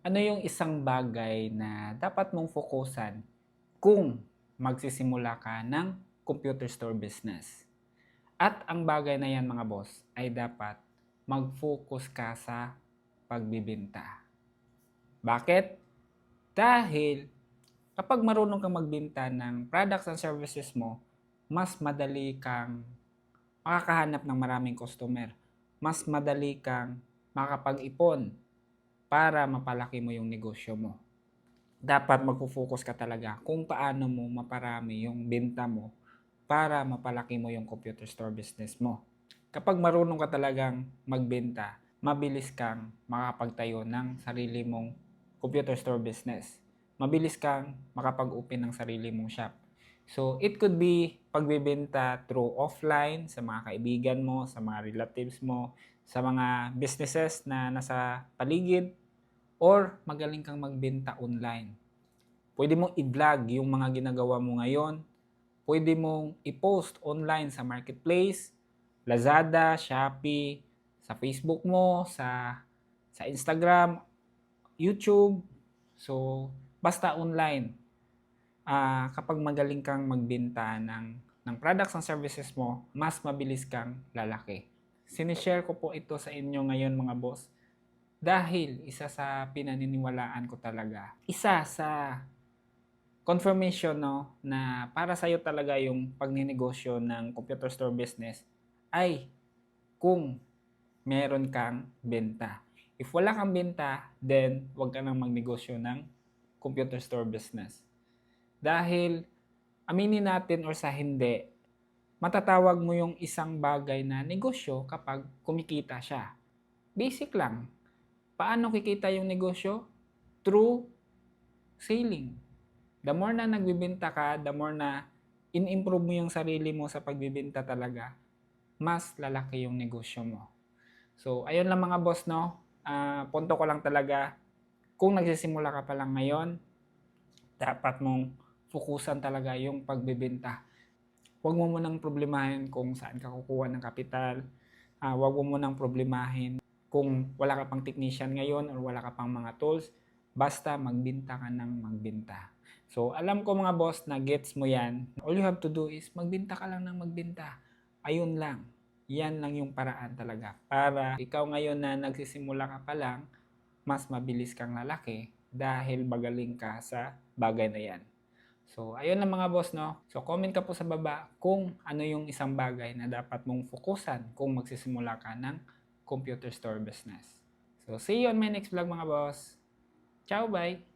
Ano yung isang bagay na dapat mong fokusan kung magsisimula ka ng computer store business? At ang bagay na yan mga boss ay dapat mag-focus ka sa pagbibenta. Bakit? Dahil kapag marunong kang magbenta ng products and services mo, mas madali kang makakahanap ng maraming customer. Mas madali kang makakapag-ipon para mapalaki mo yung negosyo mo. Dapat magfo-focus ka talaga kung paano mo maparami yung benta mo para mapalaki mo yung computer store business mo. Kapag marunong ka talagang magbenta, mabilis kang makapagtayo ng sarili mong computer store business. Mabilis kang makapag-open ng sarili mong shop. So, it could be pagbebenta through offline sa mga kaibigan mo, sa mga relatives mo, sa mga businesses na nasa paligid, or magaling kang magbenta online. Pwede mong i-vlog yung mga ginagawa mo ngayon. Pwede mong i-post online sa marketplace, Lazada, Shopee, sa Facebook mo, sa Instagram, YouTube. So, basta online. Kapag magaling kang magbenta ng products and services mo, mas mabilis kang lalaki. Sinishare ko po ito sa inyo ngayon mga boss dahil isa sa pinaniniwalaan ko talaga. Isa sa confirmation no, na para sa'yo talaga yung pagninegosyo ng computer store business ay kung meron kang benta. If wala kang benta, then wag ka nang magnegosyo ng computer store business. Dahil aminin natin or sa hindi, matatawag mo yung isang bagay na negosyo kapag kumikita siya. Basic lang. Paano kikita yung negosyo? Through selling. The more na nagbibenta ka, the more na in-improve mo yung sarili mo sa pagbibenta talaga, mas lalaki yung negosyo mo. So, ayun lang mga boss, no? Punto ko lang talaga, kung nagsisimula ka pa lang ngayon, dapat mong fokusan talaga yung pagbibenta. Huwag mo munang problemahin kung saan ka kukuha ng kapital. Huwag mo munang problemahin kung wala ka pang technician ngayon or wala ka pang mga tools. Basta magbenta ka ng magbenta. So, alam ko mga boss na gets mo yan. All you have to do is magbenta ka lang ng magbenta. Ayun lang. Yan lang yung paraan talaga. Para ikaw ngayon na nagsisimula ka pa lang, mas mabilis kang lalaki dahil magaling ka sa bagay na yan. So, ayun lang mga boss, no? So, comment ka po sa baba kung ano yung isang bagay na dapat mong fokusan kung magsisimula ka ng computer store business. So, see you on my next vlog mga boss. Ciao, bye!